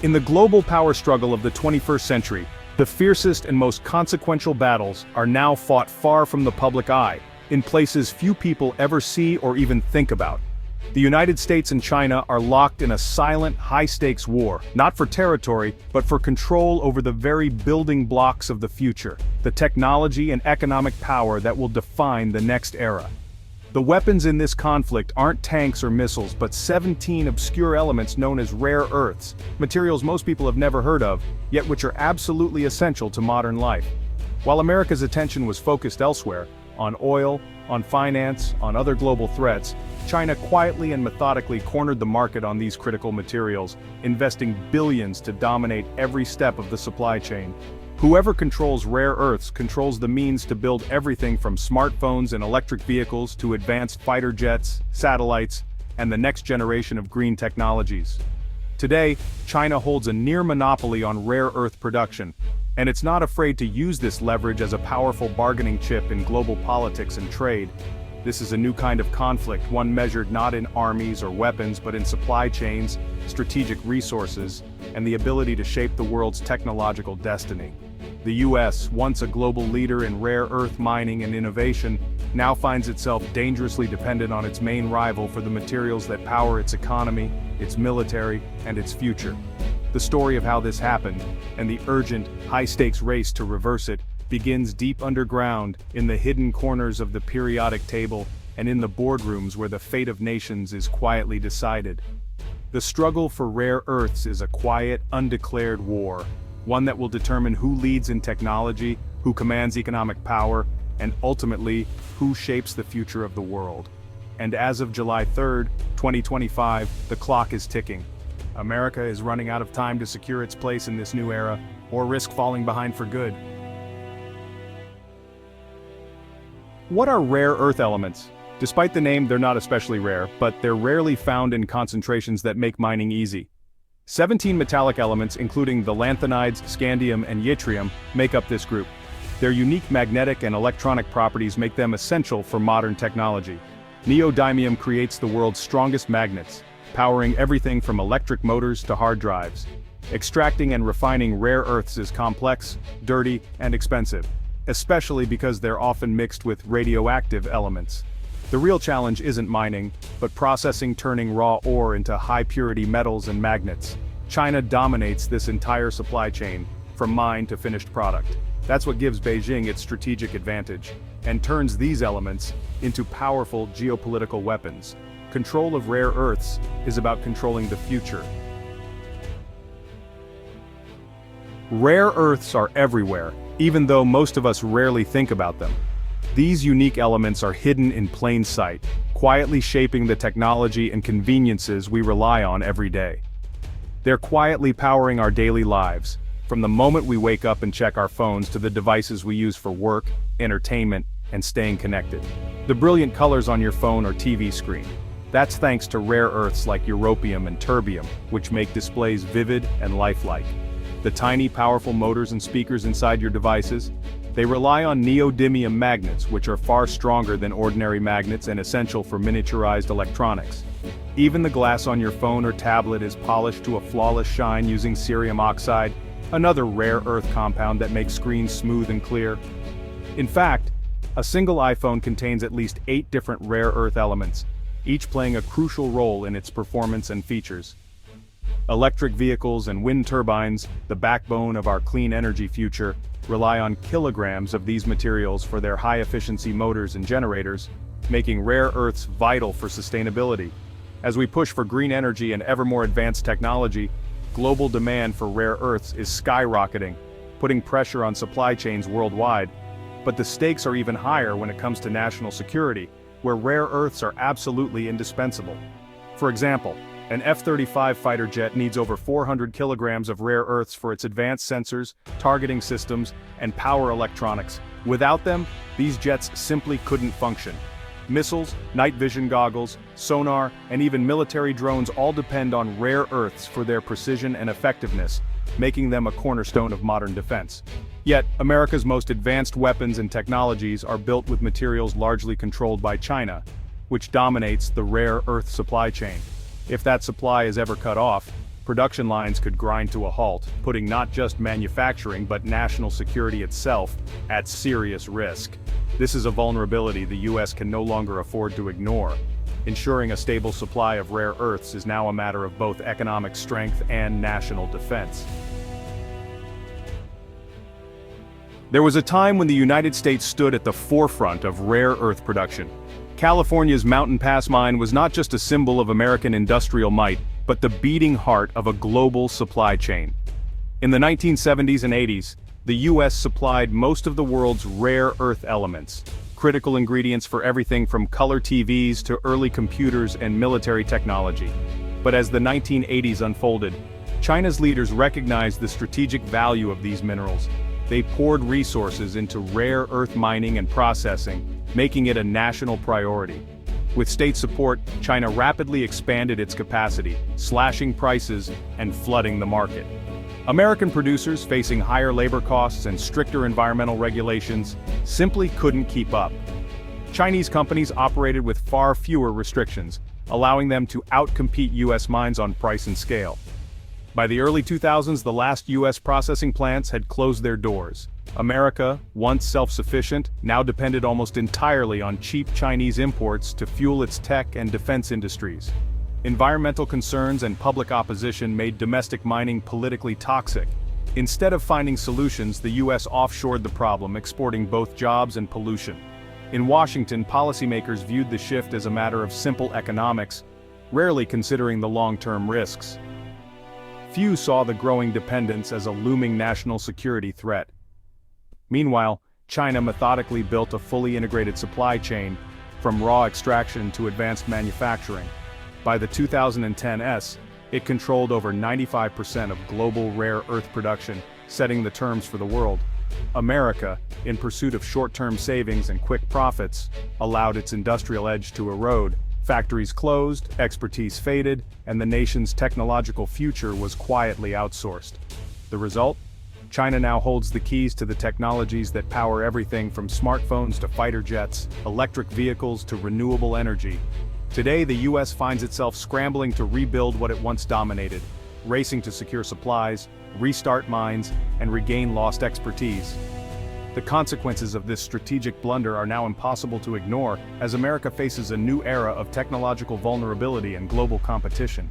In the global power struggle of the 21st century, the fiercest and most consequential battles are now fought far from the public eye, in places few people ever see or even think about. The United States and China are locked in a silent, high-stakes war, not for territory, but for control over the very building blocks of the future, the technology and economic power that will define the next era. The weapons in this conflict aren't tanks or missiles, but 17 obscure elements known as rare earths, materials most people have never heard of, yet which are absolutely essential to modern life. While America's attention was focused elsewhere, on oil, on finance, on other global threats, China quietly and methodically cornered the market on these critical materials, investing billions to dominate every step of the supply chain. Whoever controls rare earths controls the means to build everything from smartphones and electric vehicles to advanced fighter jets, satellites, and the next generation of green technologies. Today, China holds a near monopoly on rare earth production, and it's not afraid to use this leverage as a powerful bargaining chip in global politics and trade. This is a new kind of conflict, one measured not in armies or weapons but in supply chains, strategic resources, and the ability to shape the world's technological destiny. The US, once a global leader in rare earth mining and innovation, now finds itself dangerously dependent on its main rival for the materials that power its economy, its military, and its future. The story of how this happened, and the urgent, high-stakes race to reverse it, begins deep underground, in the hidden corners of the periodic table, and in the boardrooms where the fate of nations is quietly decided. The struggle for rare earths is a quiet, undeclared war, one that will determine who leads in technology, who commands economic power, and ultimately, who shapes the future of the world. And as of July 3rd, 2025, the clock is ticking. America is running out of time to secure its place in this new era, or risk falling behind for good. What are rare earth elements? Despite the name, they're not especially rare, but they're rarely found in concentrations that make mining easy. 17 metallic elements, including the lanthanides, scandium, and yttrium, make up this group. Their unique magnetic and electronic properties make them essential for modern technology. Neodymium creates the world's strongest magnets, powering everything from electric motors to hard drives. Extracting and refining rare earths is complex, dirty, and expensive, especially because they're often mixed with radioactive elements. The real challenge isn't mining, but processing, turning raw ore into high-purity metals and magnets. China dominates this entire supply chain, from mine to finished product. That's what gives Beijing its strategic advantage, and turns these elements into powerful geopolitical weapons. Control of rare earths is about controlling the future. Rare earths are everywhere, even though most of us rarely think about them. These unique elements are hidden in plain sight, quietly shaping the technology and conveniences we rely on every day. They're quietly powering our daily lives, from the moment we wake up and check our phones to the devices we use for work, entertainment, and staying connected. The brilliant colors on your phone or TV screen. That's thanks to rare earths like europium and terbium, which make displays vivid and lifelike. The tiny, powerful motors and speakers inside your devices, they rely on neodymium magnets, which are far stronger than ordinary magnets and essential for miniaturized electronics. Even the glass on your phone or tablet is polished to a flawless shine using cerium oxide, another rare earth compound that makes screens smooth and clear. In fact, a single iPhone contains at least 8 different rare earth elements, each playing a crucial role in its performance and features. Electric vehicles and wind turbines, the backbone of our clean energy future, rely on kilograms of these materials for their high-efficiency motors and generators, making rare earths vital for sustainability. As we push for green energy and ever more advanced technology, global demand for rare earths is skyrocketing, putting pressure on supply chains worldwide. But the stakes are even higher when it comes to national security, where rare earths are absolutely indispensable. For example, an F-35 fighter jet needs over 400 kilograms of rare earths for its advanced sensors, targeting systems, and power electronics. Without them, these jets simply couldn't function. Missiles, night vision goggles, sonar, and even military drones all depend on rare earths for their precision and effectiveness, making them a cornerstone of modern defense. Yet, America's most advanced weapons and technologies are built with materials largely controlled by China, which dominates the rare earth supply chain. If that supply is ever cut off, production lines could grind to a halt, putting not just manufacturing but national security itself at serious risk. This is a vulnerability the US can no longer afford to ignore. Ensuring a stable supply of rare earths is now a matter of both economic strength and national defense. There was a time when the United States stood at the forefront of rare earth production. California's Mountain Pass mine was not just a symbol of American industrial might, but the beating heart of a global supply chain. In the 1970s and 80s, the US supplied most of the world's rare earth elements, critical ingredients for everything from color TVs to early computers and military technology. But as the 1980s unfolded, China's leaders recognized the strategic value of these minerals. They poured resources into rare earth mining and processing, making it a national priority. With state support, China rapidly expanded its capacity, slashing prices and flooding the market. American producers, facing higher labor costs and stricter environmental regulations, simply couldn't keep up. Chinese companies operated with far fewer restrictions, allowing them to outcompete US mines on price and scale. By the early 2000s, the last US processing plants had closed their doors. America, once self-sufficient, now depended almost entirely on cheap Chinese imports to fuel its tech and defense industries. Environmental concerns and public opposition made domestic mining politically toxic. Instead of finding solutions, the US offshored the problem, exporting both jobs and pollution. In Washington, policymakers viewed the shift as a matter of simple economics, rarely considering the long-term risks. Few saw the growing dependence as a looming national security threat. Meanwhile, China methodically built a fully integrated supply chain, from raw extraction to advanced manufacturing. By the 2010s, it controlled over 95% of global rare earth production, setting the terms for the world. America, in pursuit of short-term savings and quick profits, allowed its industrial edge to erode. Factories closed, expertise faded, and the nation's technological future was quietly outsourced. The result? China now holds the keys to the technologies that power everything from smartphones to fighter jets, electric vehicles to renewable energy. Today, the US finds itself scrambling to rebuild what it once dominated, racing to secure supplies, restart mines, and regain lost expertise. The consequences of this strategic blunder are now impossible to ignore as America faces a new era of technological vulnerability and global competition.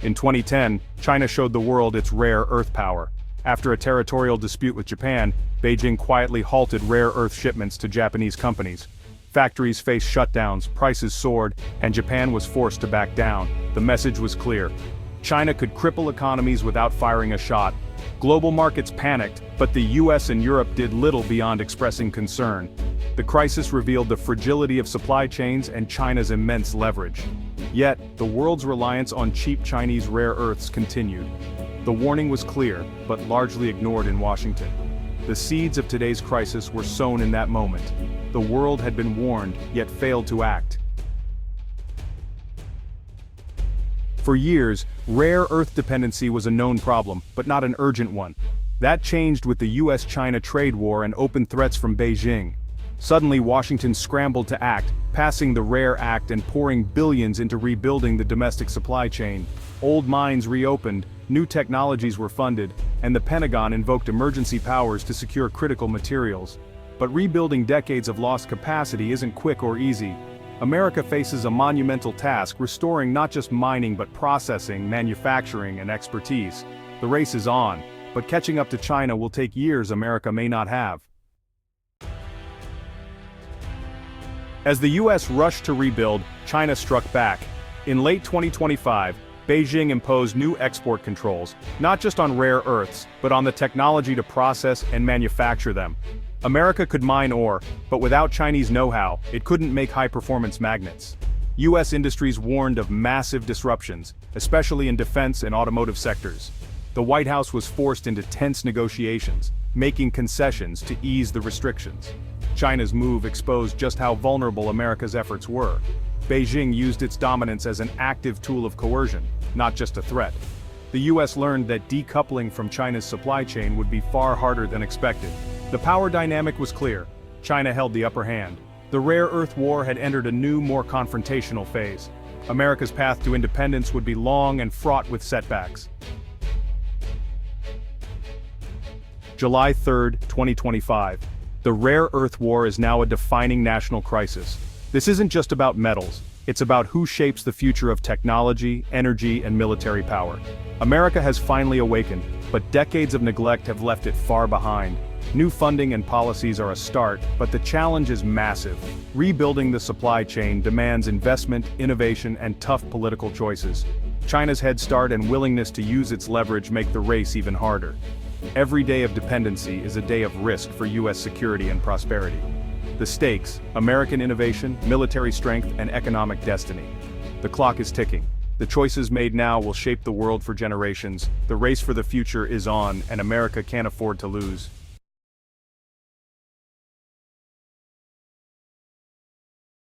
In 2010, China showed the world its rare earth power. After a territorial dispute with Japan, Beijing quietly halted rare earth shipments to Japanese companies. Factories faced shutdowns, prices soared, and Japan was forced to back down. The message was clear. China could cripple economies without firing a shot. Global markets panicked, but the US and Europe did little beyond expressing concern. The crisis revealed the fragility of supply chains and China's immense leverage. Yet, the world's reliance on cheap Chinese rare earths continued. The warning was clear, but largely ignored in Washington. The seeds of today's crisis were sown in that moment. The world had been warned, yet failed to act. For years, rare earth dependency was a known problem, but not an urgent one. That changed with the US-China trade war and open threats from Beijing. Suddenly, Washington scrambled to act, passing the Rare Act and pouring billions into rebuilding the domestic supply chain. Old mines reopened, new technologies were funded, and the Pentagon invoked emergency powers to secure critical materials. But rebuilding decades of lost capacity isn't quick or easy. America faces a monumental task, restoring not just mining but processing, manufacturing, and expertise. The race is on, but catching up to China will take years America may not have. As the US rushed to rebuild, China struck back. In late 2025, Beijing imposed new export controls, not just on rare earths, but on the technology to process and manufacture them. America could mine ore, but without Chinese know-how, it couldn't make high-performance magnets. US industries warned of massive disruptions, especially in defense and automotive sectors. The White House was forced into tense negotiations, making concessions to ease the restrictions. China's move exposed just how vulnerable America's efforts were. Beijing used its dominance as an active tool of coercion, not just a threat. The US learned that decoupling from China's supply chain would be far harder than expected. The power dynamic was clear. China held the upper hand. The rare earth war had entered a new, more confrontational phase. America's path to independence would be long and fraught with setbacks. July 3, 2025. The rare earth war is now a defining national crisis. This isn't just about metals, it's about who shapes the future of technology, energy, and military power. America has finally awakened, but decades of neglect have left it far behind. New funding and policies are a start, but the challenge is massive. Rebuilding the supply chain demands investment, innovation, and tough political choices. China's head start and willingness to use its leverage make the race even harder. Every day of dependency is a day of risk for U.S. security and prosperity. The stakes: American innovation, military strength, and economic destiny. The clock is ticking. The choices made now will shape the world for generations. The race for the future is on, and America can't afford to lose.